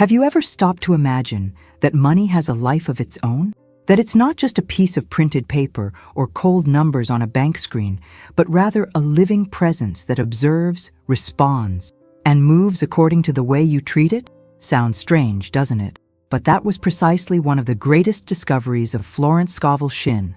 Have you ever stopped to imagine that money has a life of its own? That it's not just a piece of printed paper or cold numbers on a bank screen, but rather a living presence that observes, responds, and moves according to the way you treat it? Sounds strange, doesn't it? But that was precisely one of the greatest discoveries of Florence Scovel Shinn,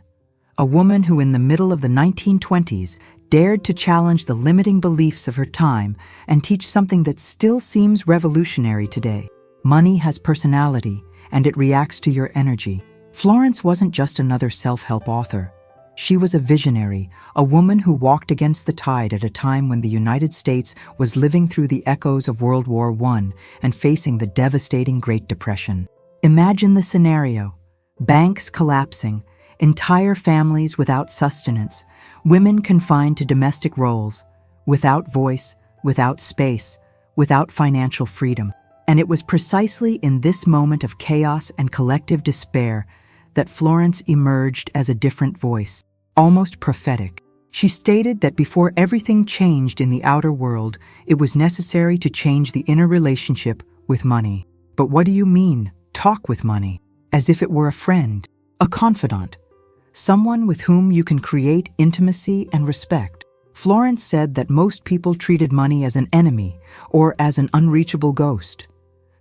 a woman who in the middle of the 1920s dared to challenge the limiting beliefs of her time and teach something that still seems revolutionary today. Money has personality, and it reacts to your energy. Florence wasn't just another self-help author. She was a visionary, a woman who walked against the tide at a time when the United States was living through the echoes of World War I and facing the devastating Great Depression. Imagine the scenario: banks collapsing, entire families without sustenance, women confined to domestic roles, without voice, without space, without financial freedom. And it was precisely in this moment of chaos and collective despair that Florence emerged as a different voice, almost prophetic. She stated that before everything changed in the outer world, it was necessary to change the inner relationship with money. But what do you mean, talk with money? As if it were a friend, a confidant, someone with whom you can create intimacy and respect. Florence said that most people treated money as an enemy or as an unreachable ghost.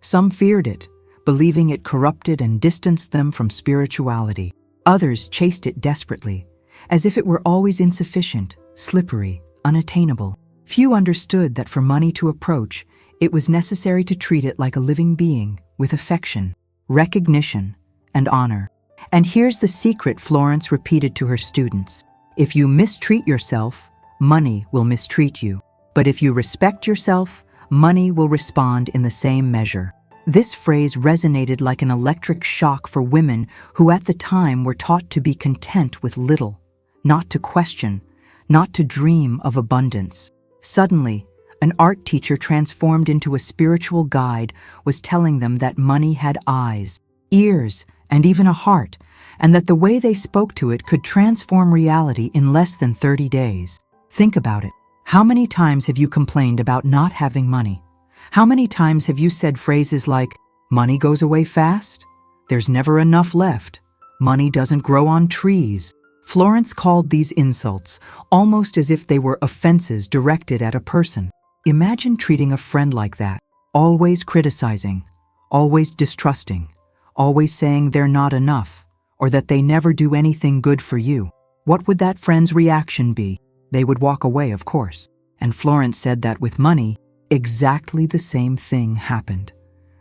Some feared it, believing it corrupted and distanced them from spirituality. Others chased it desperately, as if it were always insufficient, slippery, unattainable. Few understood that for money to approach, it was necessary to treat it like a living being, with affection, recognition, and honor. And here's the secret Florence repeated to her students: if you mistreat yourself, money will mistreat you. But if you respect yourself, money will respond in the same measure. This phrase resonated like an electric shock for women who at the time were taught to be content with little, not to question, not to dream of abundance. Suddenly, an art teacher transformed into a spiritual guide was telling them that money had eyes, ears, and even a heart, and that the way they spoke to it could transform reality in less than 30 days. Think about it. How many times have you complained about not having money? How many times have you said phrases like, "Money goes away fast"? "There's never enough left." "Money doesn't grow on trees." Florence called these insults almost as if they were offenses directed at a person. Imagine treating a friend like that, always criticizing, always distrusting, always saying they're not enough, or that they never do anything good for you. What would that friend's reaction be? They would walk away, of course. And Florence said that with money, exactly the same thing happened.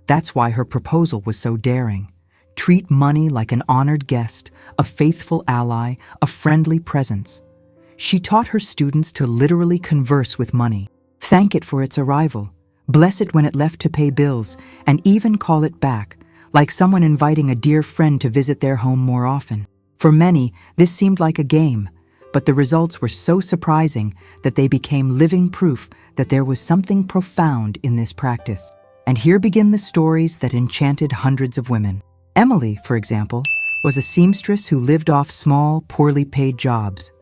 That's why her proposal was so daring. Treat money like an honored guest, a faithful ally, a friendly presence. She taught her students to literally converse with money, thank it for its arrival, bless it when it left to pay bills, and even call it back, like someone inviting a dear friend to visit their home more often. For many, this seemed like a game, but the results were so surprising that they became living proof that there was something profound in this practice. And here begin the stories that enchanted hundreds of women. Emily, for example, was a seamstress who lived off small, poorly paid jobs.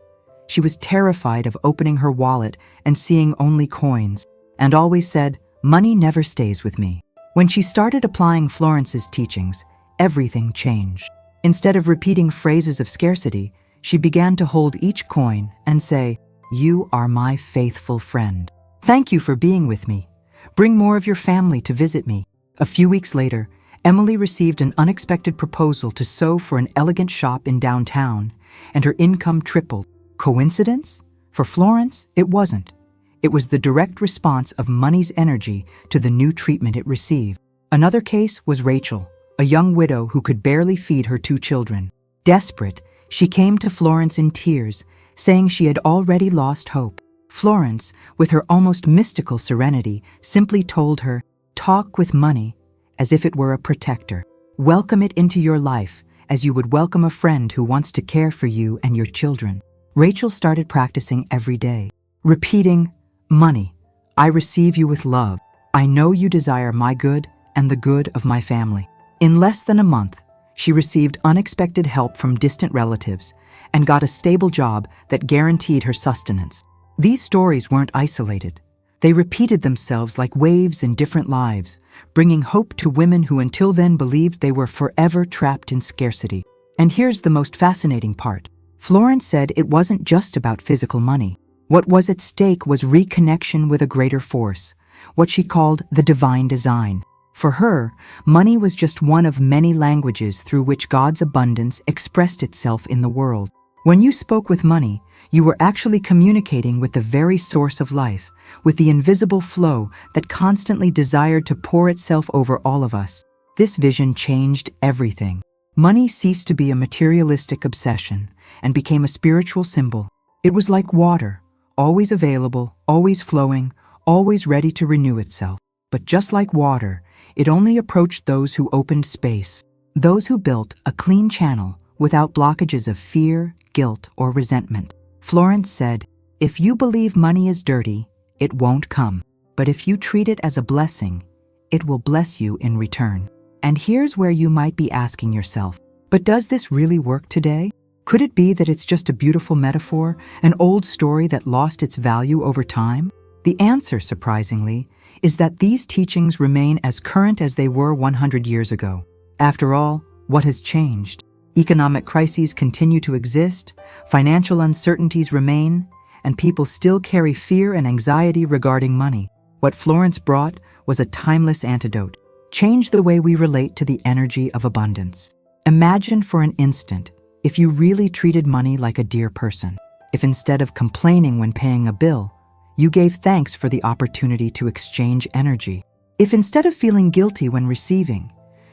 She was terrified of opening her wallet and seeing only coins, and always said, "Money never stays with me." When she started applying Florence's teachings, everything changed. Instead of repeating phrases of scarcity, she began to hold each coin and say, "You are my faithful friend. Thank you for being with me. Bring more of your family to visit me." A few weeks later, Emily received an unexpected proposal to sew for an elegant shop in downtown, and her income tripled. Coincidence? For Florence, it wasn't. It was the direct response of money's energy to the new treatment it received. Another case was Rachel, a young widow who could barely feed her 2 children. Desperate, she came to Florence in tears, saying she had already lost hope. Florence, with her almost mystical serenity, simply told her, "Talk with money as if it were a protector. Welcome it into your life as you would welcome a friend who wants to care for you and your children." Rachel started practicing every day, repeating, "Money, I receive you with love. I know you desire my good and the good of my family." In less than a month, she received unexpected help from distant relatives and got a stable job that guaranteed her sustenance. These stories weren't isolated. They repeated themselves like waves in different lives, bringing hope to women who until then believed they were forever trapped in scarcity. And here's the most fascinating part. Florence said it wasn't just about physical money. What was at stake was reconnection with a greater force, what she called the divine design. For her, money was just one of many languages through which God's abundance expressed itself in the world. When you spoke with money, you were actually communicating with the very source of life, with the invisible flow that constantly desired to pour itself over all of us. This vision changed everything. Money ceased to be a materialistic obsession and became a spiritual symbol. It was like water, always available, always flowing, always ready to renew itself. But just like water, it only approached those who opened space, those who built a clean channel without blockages of fear, guilt, or resentment. Florence said, "If you believe money is dirty, it won't come. But if you treat it as a blessing, it will bless you in return." And here's where you might be asking yourself, but does this really work today? Could it be that it's just a beautiful metaphor, an old story that lost its value over time? The answer, surprisingly, is that these teachings remain as current as they were 100 years ago. After all, what has changed? Economic crises continue to exist, financial uncertainties remain, and people still carry fear and anxiety regarding money. What Florence brought was a timeless antidote. Change the way we relate to the energy of abundance. Imagine for an instant if you really treated money like a dear person. If instead of complaining when paying a bill, you gave thanks for the opportunity to exchange energy. If instead of feeling guilty when receiving,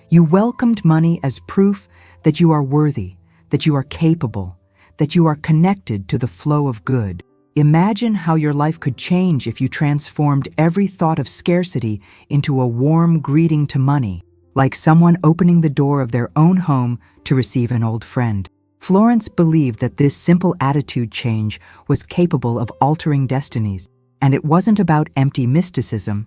you welcomed money as proof that you are worthy, that you are capable, that you are connected to the flow of good. Imagine how your life could change if you transformed every thought of scarcity into a warm greeting to money, like someone opening the door of their own home to receive an old friend. Florence believed that this simple attitude change was capable of altering destinies, and it wasn't about empty mysticism,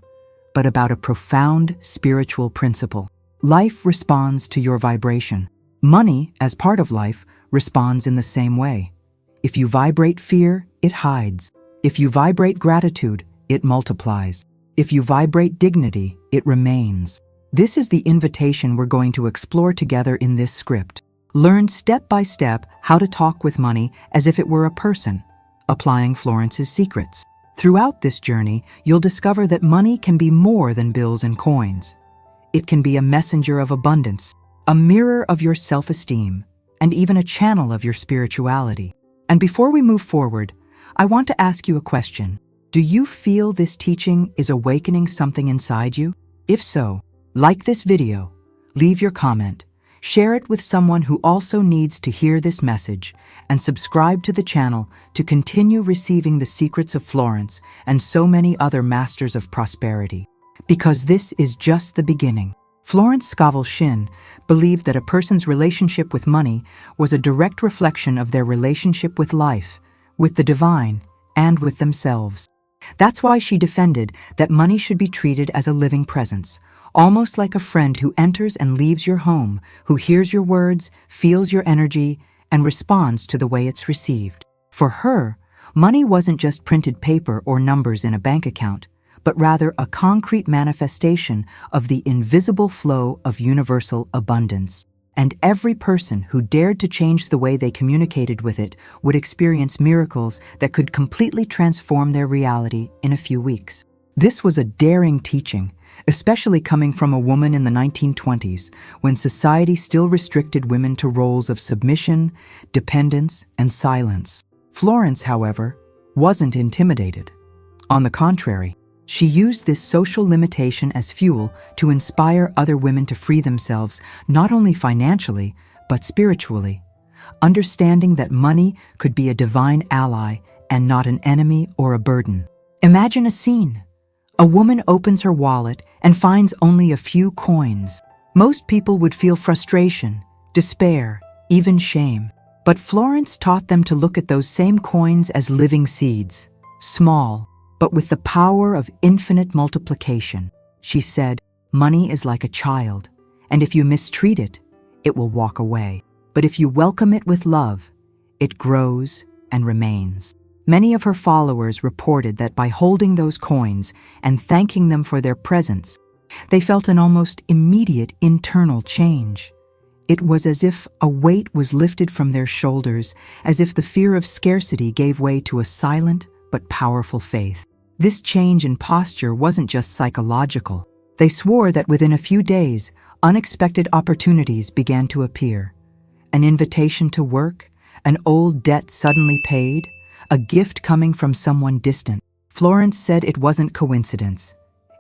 but about a profound spiritual principle. Life responds to your vibration. Money, as part of life, responds in the same way. If you vibrate fear, it hides. If you vibrate gratitude, it multiplies. If you vibrate dignity, it remains. This is the invitation we're going to explore together in this script. Learn step by step how to talk with money as if it were a person, applying Florence's secrets. Throughout this journey, you'll discover that money can be more than bills and coins. It can be a messenger of abundance, a mirror of your self-esteem, and even a channel of your spirituality. And before we move forward, I want to ask you a question. Do you feel this teaching is awakening something inside you? If so, like this video, leave your comment, share it with someone who also needs to hear this message, and subscribe to the channel to continue receiving the secrets of Florence and so many other masters of prosperity. Because this is just the beginning. Florence Scovel Shinn believed that a person's relationship with money was a direct reflection of their relationship with life, with the divine, and with themselves. That's why she defended that money should be treated as a living presence, almost like a friend who enters and leaves your home, who hears your words, feels your energy, and responds to the way it's received. For her, money wasn't just printed paper or numbers in a bank account, but rather a concrete manifestation of the invisible flow of universal abundance. And every person who dared to change the way they communicated with it would experience miracles that could completely transform their reality in a few weeks. This was a daring teaching, especially coming from a woman in the 1920s, when society still restricted women to roles of submission, dependence, and silence. Florence, however, wasn't intimidated. On the contrary, she used this social limitation as fuel to inspire other women to free themselves not only financially, but spiritually, understanding that money could be a divine ally and not an enemy or a burden. Imagine a scene. A woman opens her wallet and finds only a few coins. Most people would feel frustration, despair, even shame. But Florence taught them to look at those same coins as living seeds, small, but with the power of infinite multiplication. She said, money is like a child, and if you mistreat it, it will walk away. But if you welcome it with love, it grows and remains. Many of her followers reported that by holding those coins and thanking them for their presence, they felt an almost immediate internal change. It was as if a weight was lifted from their shoulders, as if the fear of scarcity gave way to a silent but powerful faith. This change in posture wasn't just psychological. They swore that within a few days, unexpected opportunities began to appear. An invitation to work, an old debt suddenly paid, a gift coming from someone distant. Florence said it wasn't coincidence.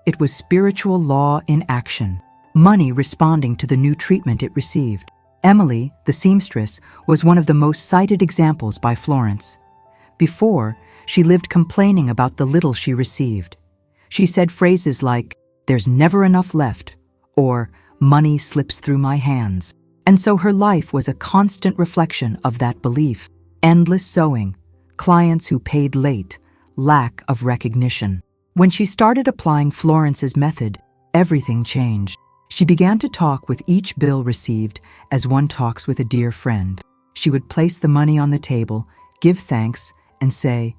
It was spiritual law in action, money responding to the new treatment it received. Emily, the seamstress, was one of the most cited examples by Florence. Before, she lived complaining about the little she received. She said phrases like, "There's never enough left," or "Money slips through my hands." And so her life was a constant reflection of that belief. Endless sewing, clients who paid late, lack of recognition. When she started applying Florence's method, everything changed. She began to talk with each bill received as one talks with a dear friend. She would place the money on the table, give thanks, and say,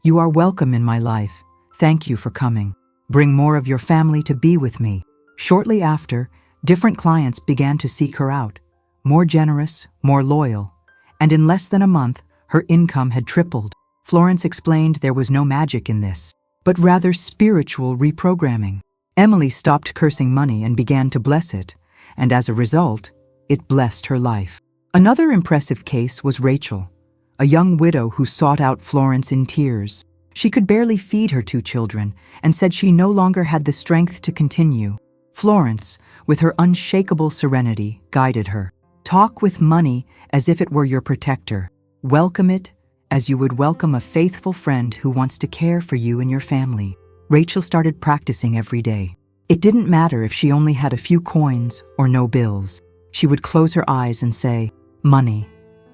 "You are welcome in my life. Thank you for coming. Bring more of your family to be with me." Shortly after, different clients began to seek her out, more generous, more loyal, and in less than a month, her income had tripled. Florence explained there was no magic in this, but rather spiritual reprogramming. Emily stopped cursing money and began to bless it, and as a result, it blessed her life. Another impressive case was Rachel, a young widow who sought out Florence in tears. She could barely feed her 2 children and said she no longer had the strength to continue. Florence, with her unshakable serenity, guided her. Talk with money as if it were your protector. Welcome it as you would welcome a faithful friend who wants to care for you and your family. Rachel started practicing every day. It didn't matter if she only had a few coins or no bills. She would close her eyes and say, "Money,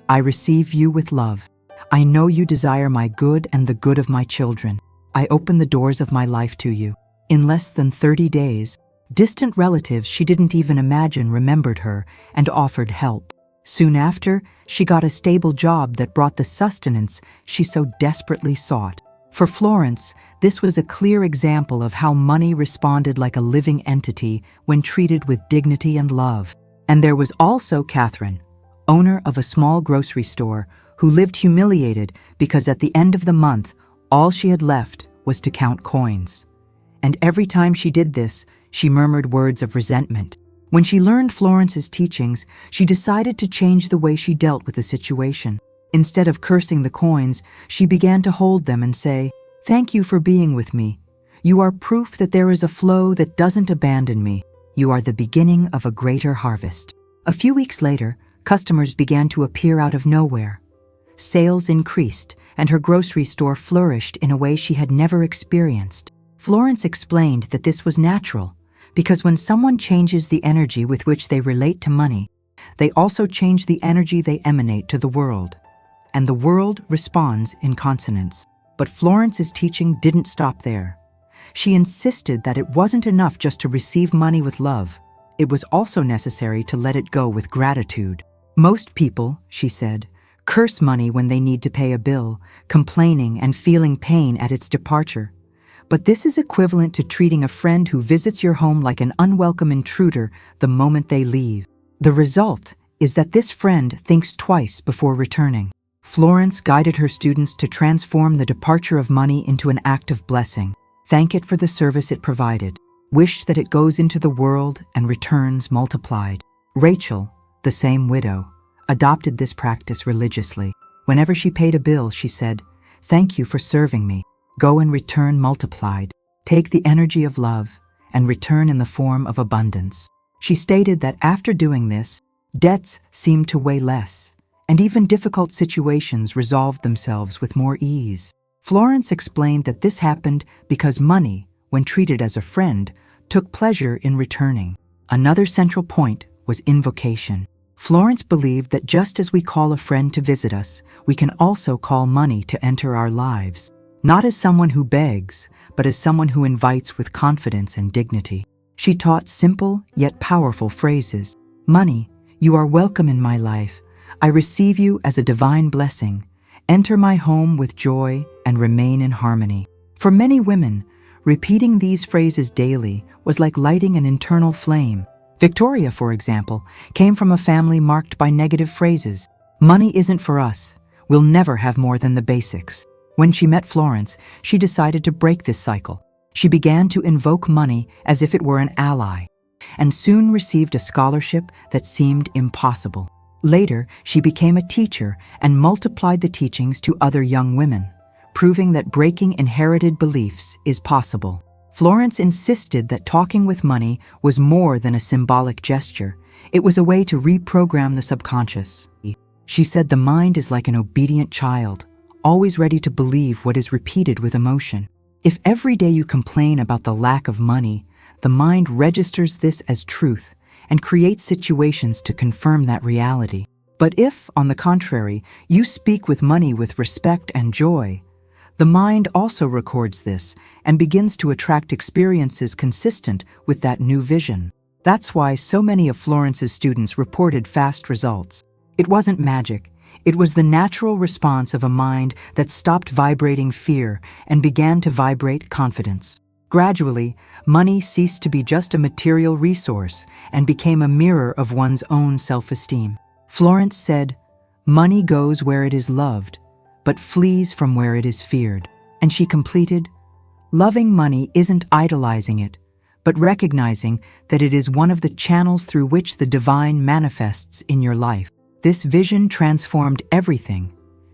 I receive you with love. I know you desire my good and the good of my children. I open the doors of my life to you." In less than 30 days, distant relatives she didn't even imagine remembered her and offered help. Soon after, she got a stable job that brought the sustenance she so desperately sought. For Florence, this was a clear example of how money responded like a living entity when treated with dignity and love. And there was also Catherine, owner of a small grocery store, who lived humiliated because at the end of the month, all she had left was to count coins. And every time she did this, she murmured words of resentment. When she learned Florence's teachings, she decided to change the way she dealt with the situation. Instead of cursing the coins, she began to hold them and say, "Thank you for being with me. You are proof that there is a flow that doesn't abandon me. You are the beginning of a greater harvest." A few weeks later, customers began to appear out of nowhere. Sales increased, and her grocery store flourished in a way she had never experienced. Florence explained that this was natural, because when someone changes the energy with which they relate to money, they also change the energy they emanate to the world. And the world responds in consonance. But Florence's teaching didn't stop there. She insisted that it wasn't enough just to receive money with love. It was also necessary to let it go with gratitude. Most people, she said, curse money when they need to pay a bill, complaining and feeling pain at its departure. But this is equivalent to treating a friend who visits your home like an unwelcome intruder the moment they leave. The result is that this friend thinks twice before returning. Florence guided her students to transform the departure of money into an act of blessing. Thank it for the service it provided. Wish that it goes into the world and returns multiplied. Rachel, the same widow, adopted this practice religiously. Whenever she paid a bill, she said, "Thank you for serving me. Go and return multiplied. Take the energy of love and return in the form of abundance." She stated that after doing this, debts seemed to weigh less, and even difficult situations resolved themselves with more ease. Florence explained that this happened because money, when treated as a friend, took pleasure in returning. Another central point was invocation. Florence believed that just as we call a friend to visit us, we can also call money to enter our lives. Not as someone who begs, but as someone who invites with confidence and dignity. She taught simple yet powerful phrases. "Money, you are welcome in my life. I receive you as a divine blessing. Enter my home with joy and remain in harmony. For many women, repeating these phrases daily was like lighting an internal flame. Victoria, for example, came from a family marked by negative phrases. Money isn't for us. We'll never have more than the basics. When she met Florence, she decided to break this cycle. She began to invoke money as if it were an ally, and soon received a scholarship that seemed impossible. Later, she became a teacher and multiplied the teachings to other young women, proving that breaking inherited beliefs is possible. Florence insisted that talking with money was more than a symbolic gesture. It was a way to reprogram the subconscious. She said the mind is like an obedient child, always ready to believe what is repeated with emotion. If every day you complain about the lack of money, the mind registers this as truth and creates situations to confirm that reality. But if, on the contrary, you speak with money with respect and joy, the mind also records this and begins to attract experiences consistent with that new vision. That's why so many of Florence's students reported fast results. It wasn't magic. It was the natural response of a mind that stopped vibrating fear and began to vibrate confidence. Gradually, money ceased to be just a material resource and became a mirror of one's own self-esteem. Florence said, "Money goes where it is loved, but flees from where it is feared." And she completed, "Loving money isn't idolizing it, but recognizing that it is one of the channels through which the divine manifests in your life." This vision transformed everything,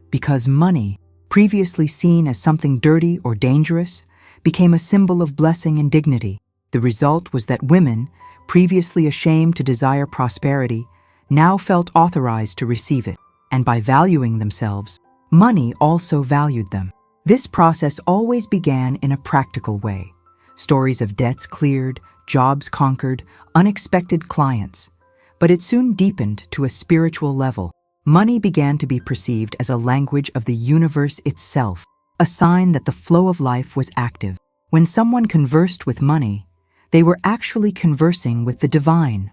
because money, previously seen as something dirty or dangerous, became a symbol of blessing and dignity. The result was that women, previously ashamed to desire prosperity, now felt authorized to receive it, and by valuing themselves, money also valued them. This process always began in a practical way. Stories of debts cleared, jobs conquered, unexpected clients. But it soon deepened to a spiritual level. Money began to be perceived as a language of the universe itself, a sign that the flow of life was active. When someone conversed with money, they were actually conversing with the divine,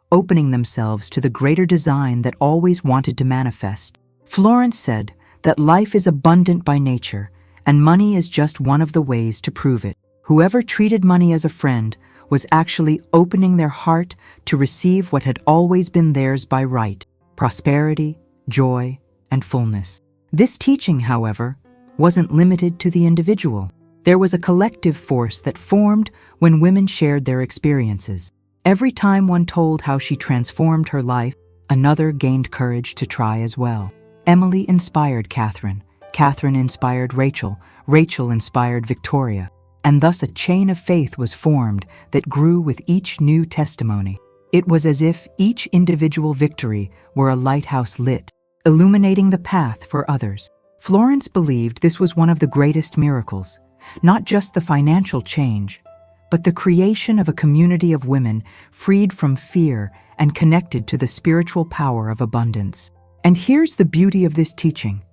opening themselves to the greater design that always wanted to manifest. Florence said that life is abundant by nature, and money is just one of the ways to prove it. Whoever treated money as a friend was actually opening their heart to receive what had always been theirs by right: prosperity, joy, and fullness. This teaching, however, wasn't limited to the individual. There was a collective force that formed when women shared their experiences. Every time one told how she transformed her life, another gained courage to try as well. Emily inspired Catherine, Catherine inspired Rachel, Rachel inspired Victoria, and thus a chain of faith was formed that grew with each new testimony. It was as if each individual victory were a lighthouse lit, illuminating the path for others. Florence believed this was one of the greatest miracles, not just the financial change, but the creation of a community of women freed from fear and connected to the spiritual power of abundance. And here's the beauty of this teaching.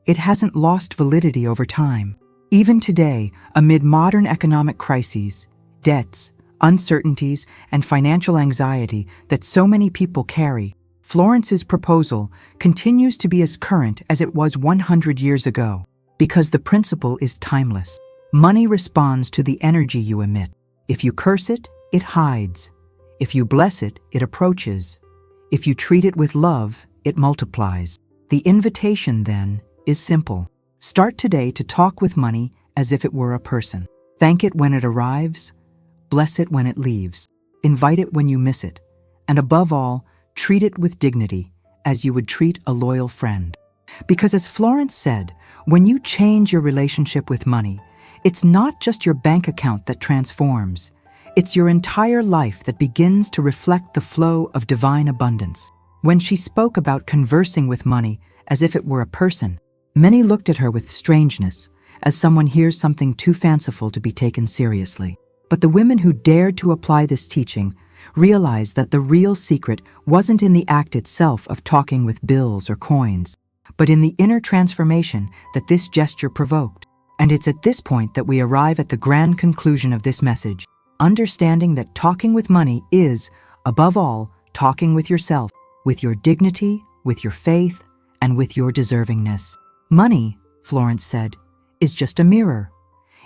It hasn't lost validity over time. Even today, amid modern economic crises, debts, uncertainties, and financial anxiety that so many people carry, Florence's proposal continues to be as current as it was 100 years ago, because the principle is timeless. Money responds to the energy you emit. If you curse it, it hides. If you bless it, it approaches. If you treat it with love, it multiplies. The invitation, then, is simple. Start today to talk with money as if it were a person. Thank it when it arrives, bless it when it leaves, invite it when you miss it, and above all, treat it with dignity as you would treat a loyal friend. Because as Florence said, when you change your relationship with money, it's not just your bank account that transforms, it's your entire life that begins to reflect the flow of divine abundance. When she spoke about conversing with money as if it were a person, many looked at her with strangeness, as someone hears something too fanciful to be taken seriously. But the women who dared to apply this teaching realized that the real secret wasn't in the act itself of talking with bills or coins, but in the inner transformation that this gesture provoked. And it's at this point that we arrive at the grand conclusion of this message, understanding that talking with money is, above all, talking with yourself, with your dignity, with your faith, and with your deservingness. Money, Florence said, is just a mirror.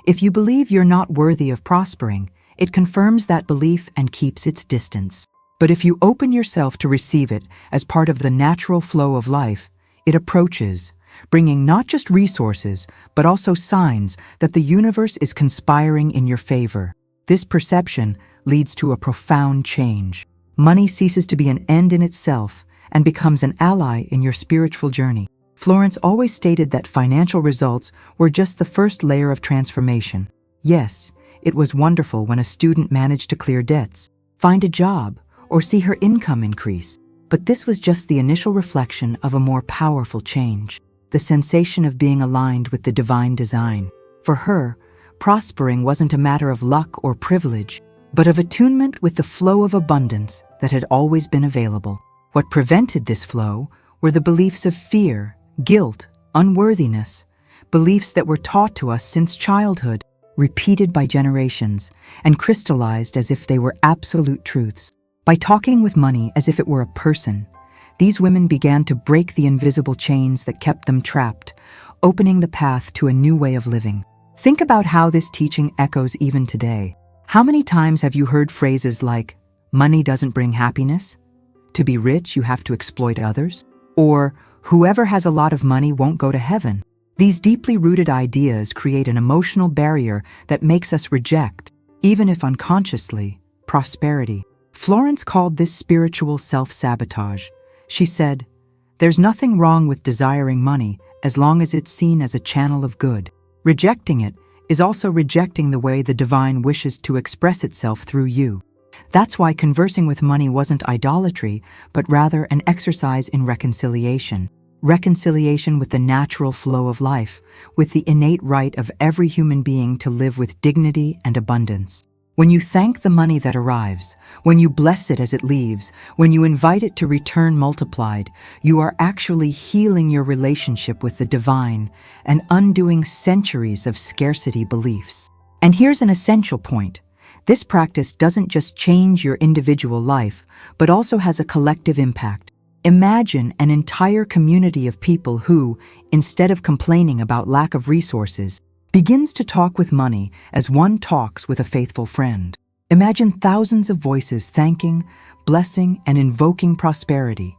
If you believe you're not worthy of prospering, it confirms that belief and keeps its distance. But if you open yourself to receive it as part of the natural flow of life, it approaches, bringing not just resources, but also signs that the universe is conspiring in your favor. This perception leads to a profound change. Money ceases to be an end in itself and becomes an ally in your spiritual journey. Florence always stated that financial results were just the first layer of transformation. Yes, it was wonderful when a student managed to clear debts, find a job, or see her income increase. But this was just the initial reflection of a more powerful change, the sensation of being aligned with the divine design. For her, prospering wasn't a matter of luck or privilege, but of attunement with the flow of abundance that had always been available. What prevented this flow were the beliefs of fear, guilt, unworthiness, beliefs that were taught to us since childhood, repeated by generations, and crystallized as if they were absolute truths. By talking with money as if it were a person, these women began to break the invisible chains that kept them trapped, opening the path to a new way of living. Think about how this teaching echoes even today. How many times have you heard phrases like, "Money doesn't bring happiness," "To be rich, you have to exploit others," or "Whoever has a lot of money won't go to heaven"? These deeply rooted ideas create an emotional barrier that makes us reject, even if unconsciously, prosperity. Florence called this spiritual self-sabotage. She said, "There's nothing wrong with desiring money as long as it's seen as a channel of good. Rejecting it is also rejecting the way the divine wishes to express itself through you." That's why conversing with money wasn't idolatry, but rather an exercise in reconciliation. Reconciliation with the natural flow of life, with the innate right of every human being to live with dignity and abundance. When you thank the money that arrives, when you bless it as it leaves, when you invite it to return multiplied, you are actually healing your relationship with the divine and undoing centuries of scarcity beliefs. And here's an essential point. This practice doesn't just change your individual life, but also has a collective impact. Imagine an entire community of people who, instead of complaining about lack of resources, begins to talk with money as one talks with a faithful friend. Imagine thousands of voices thanking, blessing, and invoking prosperity,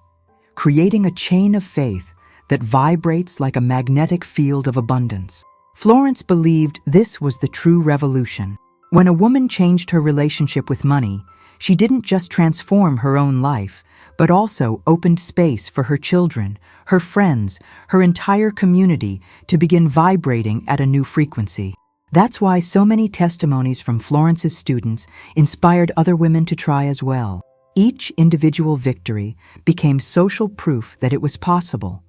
creating a chain of faith that vibrates like a magnetic field of abundance. Florence believed this was the true revolution. When a woman changed her relationship with money, she didn't just transform her own life, but also opened space for her children, her friends, her entire community to begin vibrating at a new frequency. That's why so many testimonies from Florence's students inspired other women to try as well. Each individual victory became social proof that it was possible.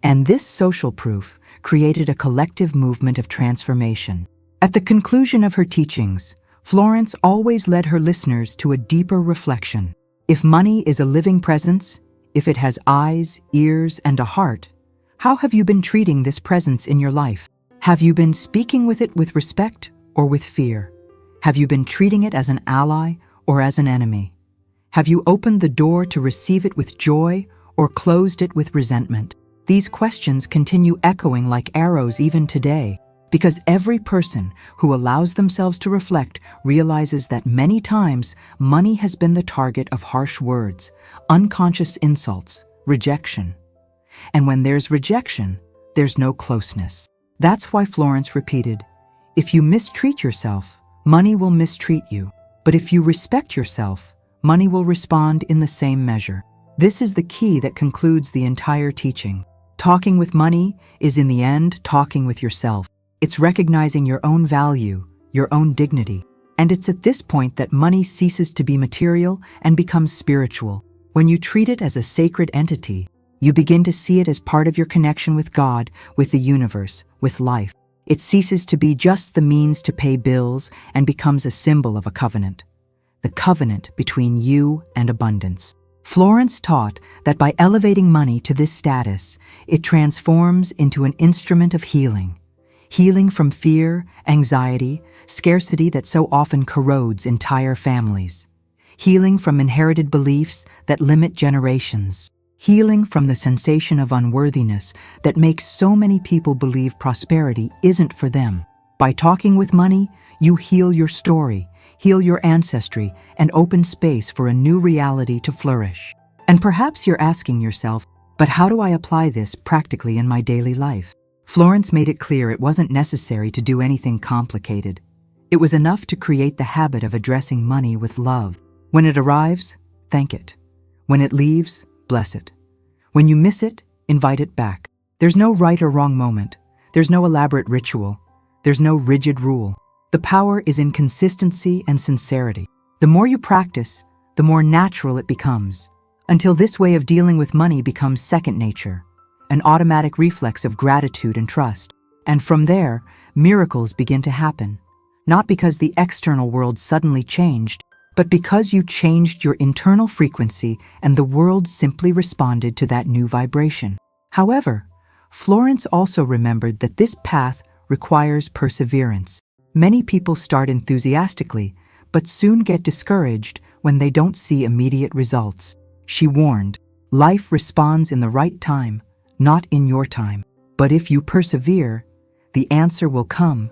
And this social proof created a collective movement of transformation. At the conclusion of her teachings, Florence always led her listeners to a deeper reflection. If money is a living presence, if it has eyes, ears, and a heart, how have you been treating this presence in your life? Have you been speaking with it with respect or with fear? Have you been treating it as an ally or as an enemy? Have you opened the door to receive it with joy or closed it with resentment? These questions continue echoing like arrows even today, because every person who allows themselves to reflect realizes that many times money has been the target of harsh words, unconscious insults, rejection. And when there's rejection, there's no closeness. That's why Florence repeated, "If you mistreat yourself, money will mistreat you. But if you respect yourself, money will respond in the same measure." This is the key that concludes the entire teaching. Talking with money is in the end talking with yourself. It's recognizing your own value, your own dignity. And it's at this point that money ceases to be material and becomes spiritual. When you treat it as a sacred entity, you begin to see it as part of your connection with God, with the universe, with life. It ceases to be just the means to pay bills and becomes a symbol of a covenant. The covenant between you and abundance. Florence taught that by elevating money to this status, it transforms into an instrument of healing. Healing from fear, anxiety, scarcity that so often corrodes entire families. Healing from inherited beliefs that limit generations. healing from the sensation of unworthiness that makes so many people believe prosperity isn't for them. By talking with money, you heal your story, heal your ancestry, and open space for a new reality to flourish. And perhaps you're asking yourself, but how do I apply this practically in my daily life? Florence made it clear it wasn't necessary to do anything complicated. It was enough to create the habit of addressing money with love. When it arrives, thank it. When it leaves, bless it. When you miss it, invite it back. There's no right or wrong moment. There's no elaborate ritual. There's no rigid rule. The power is in consistency and sincerity. The more you practice, the more natural it becomes, until this way of dealing with money becomes second nature, an automatic reflex of gratitude and trust. And from there, miracles begin to happen, not because the external world suddenly changed, but because you changed your internal frequency and the world simply responded to that new vibration. However, Florence also remembered that this path requires perseverance. Many people start enthusiastically, but soon get discouraged when they don't see immediate results. She warned, life responds in the right time, not in your time. But if you persevere, the answer will come,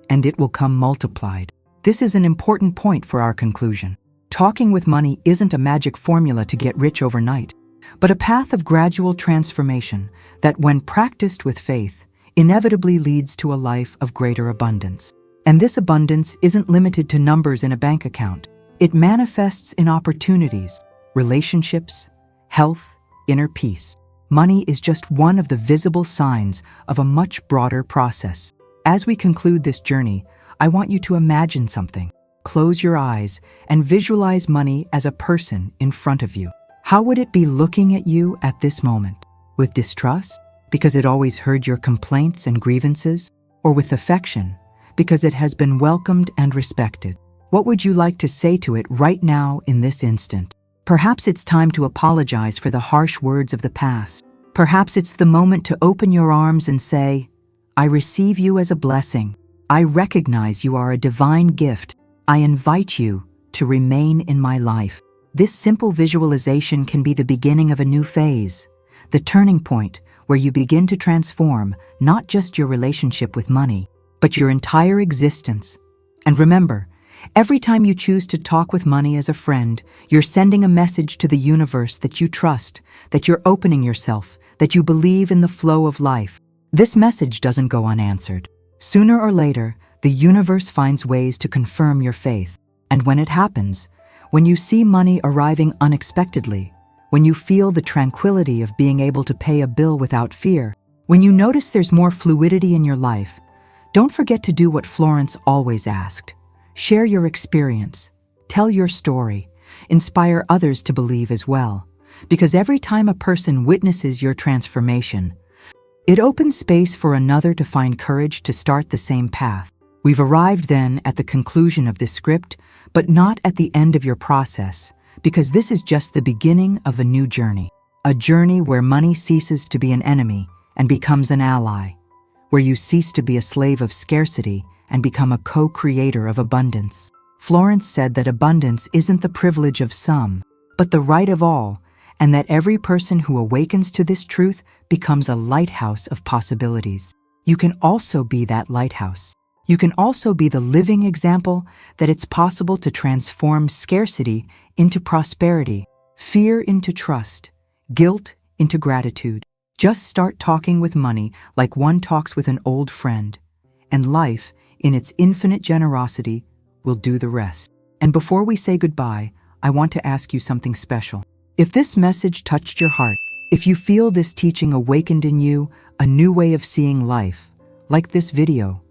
and it will come multiplied. This is an important point for our conclusion. Talking with money isn't a magic formula to get rich overnight, but a path of gradual transformation that, when practiced with faith, inevitably leads to a life of greater abundance. And this abundance isn't limited to numbers in a bank account. It manifests in opportunities, relationships, health, inner peace. Money is just one of the visible signs of a much broader process. As we conclude this journey, I want you to imagine something. Close your eyes and visualize money as a person in front of you. How would it be looking at you at this moment? With distrust, because it always heard your complaints and grievances? Or with affection, because it has been welcomed and respected? What would you like to say to it right now in this instant? Perhaps it's time to apologize for the harsh words of the past. Perhaps it's the moment to open your arms and say, I receive you as a blessing. I recognize you are a divine gift. I invite you to remain in my life. This simple visualization can be the beginning of a new phase, the turning point where you begin to transform not just your relationship with money, but your entire existence. And remember, every time you choose to talk with money as a friend, you're sending a message to the universe that you trust, that you're opening yourself, that you believe in the flow of life. This message doesn't go unanswered. Sooner or later, the universe finds ways to confirm your faith. And when it happens, when you see money arriving unexpectedly, when you feel the tranquility of being able to pay a bill without fear, when you notice there's more fluidity in your life, don't forget to do what Florence always asked. Share your experience, tell your story, inspire others to believe as well. Because every time a person witnesses your transformation, it opens space for another to find courage to start the same path. We've arrived then at the conclusion of this script, but not at the end of your process, because this is just the beginning of a new journey. A journey where money ceases to be an enemy and becomes an ally, where you cease to be a slave of scarcity and become a co-creator of abundance. Florence said that abundance isn't the privilege of some, but the right of all, and that every person who awakens to this truth becomes a lighthouse of possibilities. You can also be that lighthouse. You can also be the living example that it's possible to transform scarcity into prosperity, fear into trust, guilt into gratitude. Just start talking with money like one talks with an old friend, and life, in its infinite generosity, will do the rest. And before we say goodbye, I want to ask you something special. If this message touched your heart, if you feel this teaching awakened in you a new way of seeing life, like this video,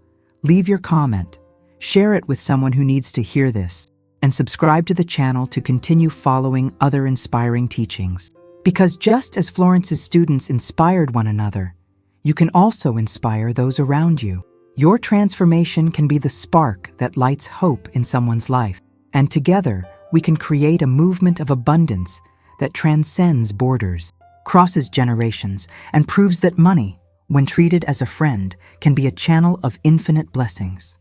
leave your comment, share it with someone who needs to hear this, and subscribe to the channel to continue following other inspiring teachings. Because just as Florence's students inspired one another, you can also inspire those around you. Your transformation can be the spark that lights hope in someone's life. And together, we can create a movement of abundance that transcends borders, crosses generations, and proves that money, when treated as a friend, can be a channel of infinite blessings.